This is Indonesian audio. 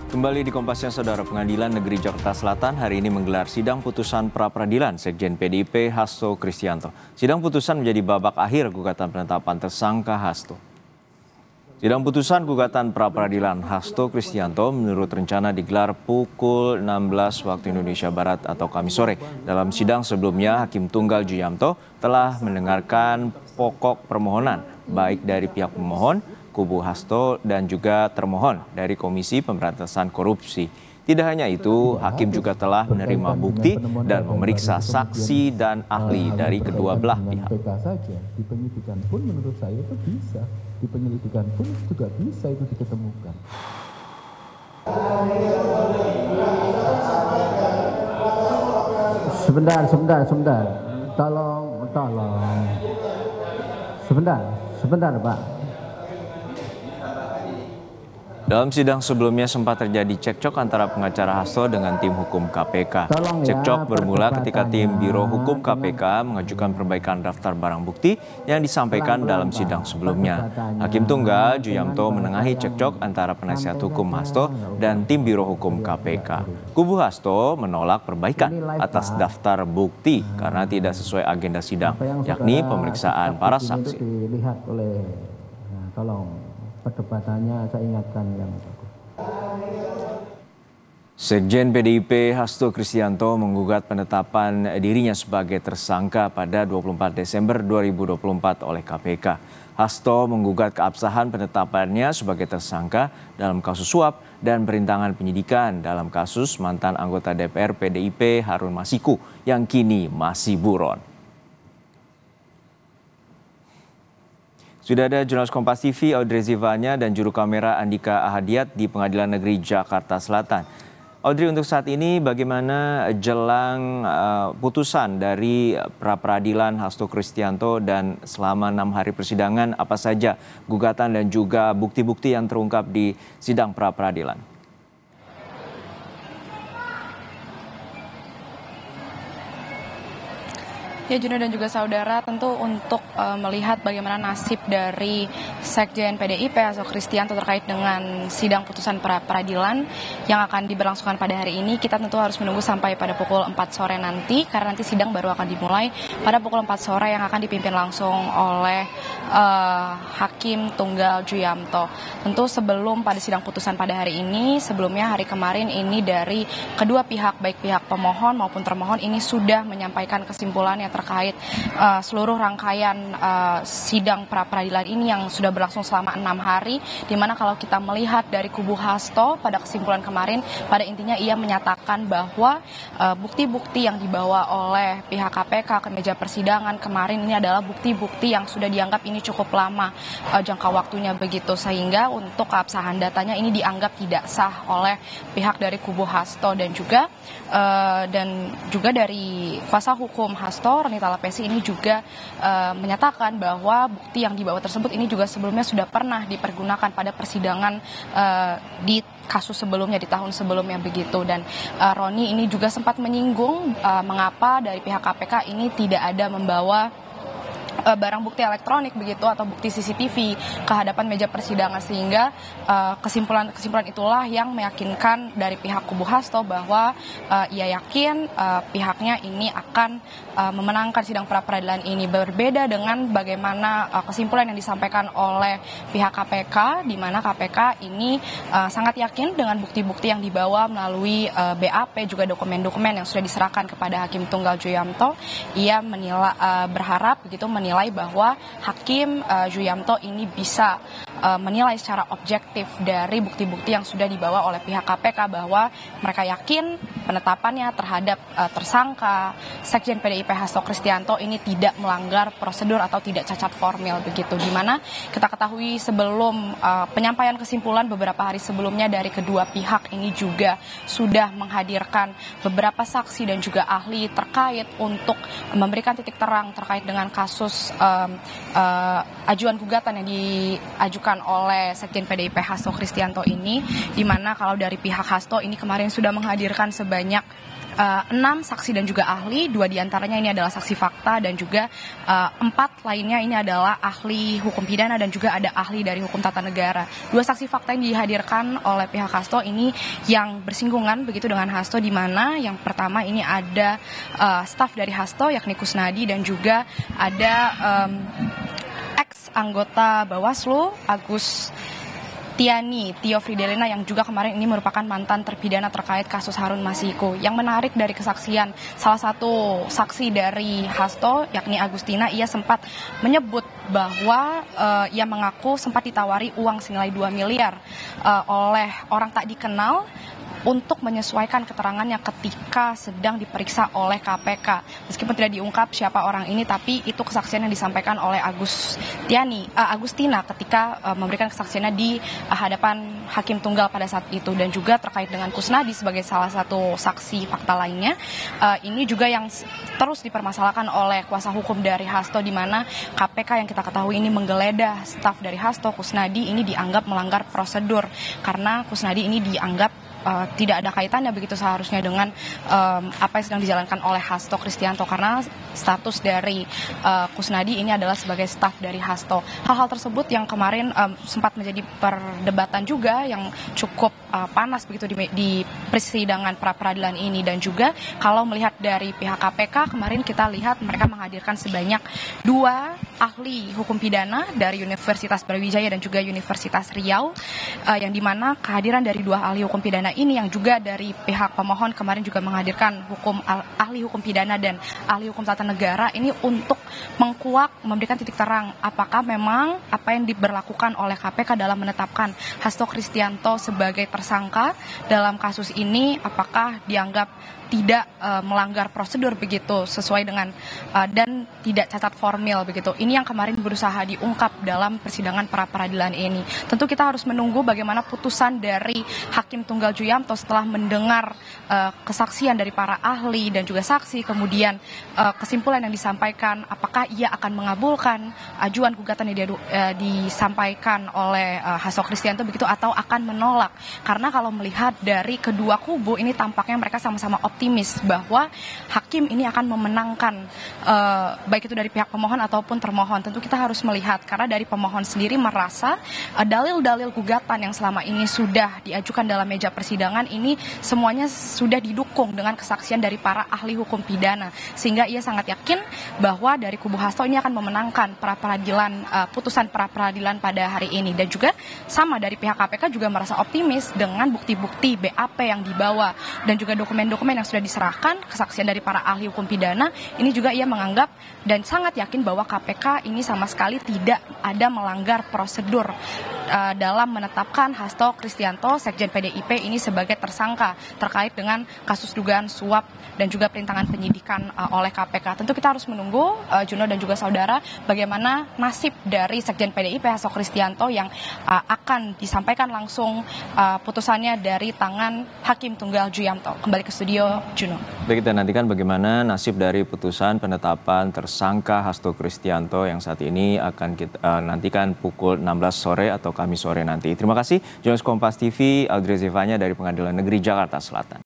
Kembali di Kompasnya, Saudara. Pengadilan Negeri Jakarta Selatan hari ini menggelar sidang putusan pra-peradilan Sekjen PDIP Hasto Kristianto. Sidang putusan menjadi babak akhir gugatan penetapan tersangka Hasto. Sidang putusan gugatan pra-peradilan Hasto Kristianto menurut rencana digelar pukul 16 waktu Indonesia Barat atau Kamis sore. Dalam sidang sebelumnya, Hakim Tunggal Juyamto telah mendengarkan pokok permohonan baik dari pihak pemohon, kubu Hasto, dan juga termohon dari Komisi Pemberantasan Korupsi. Tidak hanya itu, Hakim juga telah menerima bukti dan memeriksa saksi dan ahli dari kedua belah pihak. Di penyidikan pun menurut saya itu bisa, di penyelidikan pun juga bisa itu diketemukan. Sebentar. Tolong. Sebentar, Pak. Dalam sidang sebelumnya sempat terjadi cekcok antara pengacara Hasto dengan tim hukum KPK. Cekcok bermula ketika tim Biro Hukum KPK mengajukan perbaikan daftar barang bukti yang disampaikan dalam sidang sebelumnya. Hakim Tunggal Juyamto menengahi cekcok antara penasihat hukum Hasto dan tim Biro Hukum KPK. Kubu Hasto menolak perbaikan atas daftar bukti karena tidak sesuai agenda sidang, yakni pemeriksaan para saksi. Perdebatannya saya ingatkan yang bagus. Sekjen PDIP Hasto Kristianto menggugat penetapan dirinya sebagai tersangka pada 24 Desember 2024 oleh KPK. Hasto menggugat keabsahan penetapannya sebagai tersangka dalam kasus suap dan perintangan penyidikan dalam kasus mantan anggota DPR PDIP Harun Masiku yang kini masih buron. Sudah ada jurnalis Kompas TV Audrey Zivanya dan juru kamera Andika Ahadiat di Pengadilan Negeri Jakarta Selatan. Audrey, untuk saat ini bagaimana jelang putusan dari pra-peradilan Hasto Kristianto dan selama 6 hari persidangan apa saja gugatan dan juga bukti-bukti yang terungkap di sidang pra-peradilan? Ya, Juno dan juga saudara, tentu untuk melihat bagaimana nasib dari Sekjen PDIP Hasto Kristianto terkait dengan sidang putusan pra-peradilan yang akan diberlangsungkan pada hari ini, kita tentu harus menunggu sampai pada pukul 4 sore nanti, karena nanti sidang baru akan dimulai pada pukul 4 sore yang akan dipimpin langsung oleh Hakim Tunggal Juyamto. Tentu sebelum pada sidang putusan pada hari ini, sebelumnya hari kemarin ini dari kedua pihak, baik pihak pemohon maupun termohon, ini sudah menyampaikan kesimpulannya terkait seluruh rangkaian sidang pra-peradilan ini yang sudah berlangsung selama 6 hari, di mana kalau kita melihat dari kubu Hasto pada kesimpulan kemarin, pada intinya ia menyatakan bahwa bukti-bukti yang dibawa oleh pihak KPK ke meja persidangan kemarin ini adalah bukti-bukti yang sudah dianggap ini cukup lama jangka waktunya begitu, sehingga untuk keabsahan datanya ini dianggap tidak sah oleh pihak dari kubu Hasto dan juga dari kuasa hukum Hasto Ronita Lapesi ini juga menyatakan bahwa bukti yang dibawa tersebut ini juga sebelumnya sudah pernah dipergunakan pada persidangan di kasus sebelumnya, di tahun sebelumnya begitu. Dan Roni ini juga sempat menyinggung mengapa dari pihak KPK ini tidak ada membawa barang bukti elektronik begitu atau bukti CCTV ke hadapan meja persidangan, sehingga kesimpulan itulah yang meyakinkan dari pihak kubu Hasto bahwa ia yakin pihaknya ini akan memenangkan sidang pra-peradilan ini. Berbeda dengan bagaimana kesimpulan yang disampaikan oleh pihak KPK, di mana KPK ini sangat yakin dengan bukti-bukti yang dibawa melalui BAP juga dokumen-dokumen yang sudah diserahkan kepada Hakim Tunggal Juyamto. Ia berharap menilai bahwa Hakim Juyamto ini bisa menilai secara objektif dari bukti-bukti yang sudah dibawa oleh pihak KPK, bahwa mereka yakin penetapannya terhadap tersangka Sekjen PDIP Hasto Kristianto ini tidak melanggar prosedur atau tidak cacat formil begitu. Di mana kita ketahui sebelum penyampaian kesimpulan beberapa hari sebelumnya dari kedua pihak ini juga sudah menghadirkan beberapa saksi dan juga ahli terkait untuk memberikan titik terang terkait dengan kasus ajuan gugatan yang diajukan oleh Sekjen PDIP Hasto Kristianto ini, di mana kalau dari pihak Hasto ini kemarin sudah menghadirkan sebagai sebanyak 6 saksi dan juga ahli, 2 diantaranya ini adalah saksi fakta dan juga 4 lainnya ini adalah ahli hukum pidana dan juga ada ahli dari hukum tata negara. 2 saksi fakta yang dihadirkan oleh pihak Hasto ini yang bersinggungan begitu dengan Hasto, di mana yang pertama ini ada staf dari Hasto yakni Kusnadi dan juga ada ex anggota Bawaslu Agus Tio Fridelina yang juga kemarin ini merupakan mantan terpidana terkait kasus Harun Masiku. Yang menarik dari kesaksian salah satu saksi dari Hasto yakni Agustina, ia sempat menyebut bahwa ia mengaku sempat ditawari uang senilai 2 miliar oleh orang tak dikenal untuk menyesuaikan keterangannya ketika sedang diperiksa oleh KPK. Meskipun tidak diungkap siapa orang ini, tapi itu kesaksian yang disampaikan oleh Agustina ketika memberikan kesaksiannya di hadapan Hakim Tunggal pada saat itu. Dan juga terkait dengan Kusnadi sebagai salah satu saksi fakta lainnya, ini juga yang terus dipermasalahkan oleh kuasa hukum dari Hasto, di mana KPK yang kita ketahui ini menggeledah staf dari Hasto. Kusnadi ini dianggap melanggar prosedur karena Kusnadi ini dianggap tidak ada kaitannya begitu seharusnya dengan apa yang sedang dijalankan oleh Hasto Kristianto, karena status dari Kusnadi ini adalah sebagai staf dari Hasto. Hal-hal tersebut yang kemarin sempat menjadi perdebatan juga yang cukup panas begitu di persidangan pra peradilan ini. Dan juga kalau melihat dari pihak KPK kemarin kita lihat mereka menghadirkan sebanyak 2 ahli hukum pidana dari Universitas Brawijaya dan juga Universitas Riau, yang dimana kehadiran dari 2 ahli hukum pidana ini yang juga dari pihak pemohon kemarin juga menghadirkan ahli hukum pidana dan ahli hukum tata negara ini untuk mengkuak, memberikan titik terang apakah memang apa yang diberlakukan oleh KPK dalam menetapkan Hasto Kristianto sebagai tersangka dalam kasus ini apakah dianggap tidak melanggar prosedur begitu sesuai dengan dan tidak cacat formil begitu. Ini yang kemarin berusaha diungkap dalam persidangan pra peradilan ini. Tentu kita harus menunggu bagaimana putusan dari Hakim Tunggal Juyamto setelah mendengar kesaksian dari para ahli dan juga saksi, kemudian kesimpulan yang disampaikan apakah ia akan mengabulkan ajuan gugatan yang disampaikan oleh Hasto Kristianto begitu atau akan menolak. Karena kalau melihat dari kedua kubu ini tampaknya mereka sama-sama optimis bahwa hakim ini akan memenangkan baik itu dari pihak pemohon ataupun termohon. Tentu kita harus melihat karena dari pemohon sendiri merasa dalil-dalil gugatan yang selama ini sudah diajukan dalam meja persidangan ini semuanya sudah didukung dengan kesaksian dari para ahli hukum pidana, sehingga ia sangat yakin bahwa dari kubu Hasto ini akan memenangkan putusan pra peradilan pada hari ini. Dan juga sama dari pihak KPK juga merasa optimis dengan bukti-bukti BAP yang dibawa dan juga dokumen-dokumen yang sudah diserahkan, kesaksian dari para ahli hukum pidana. Ini juga ia menganggap dan sangat yakin bahwa KPK ini sama sekali tidak ada melanggar prosedur dalam menetapkan Hasto Kristianto, Sekjen PDIP ini sebagai tersangka terkait dengan kasus dugaan suap dan juga perintangan penyidikan oleh KPK. Tentu kita harus menunggu, Juno dan juga saudara, bagaimana nasib dari Sekjen PDIP Hasto Kristianto yang akan disampaikan langsung putusannya dari tangan Hakim Tunggal Juyamto. Kembali ke studio, Juno. Baik, kita nantikan bagaimana nasib dari putusan penetapan tersangka Hasto Kristianto yang saat ini akan kita nantikan pukul 16 sore atau Kamis sore nanti. Terima kasih, jurnalis Kompas TV, Audrey Zevanya dari Pengadilan Negeri Jakarta Selatan.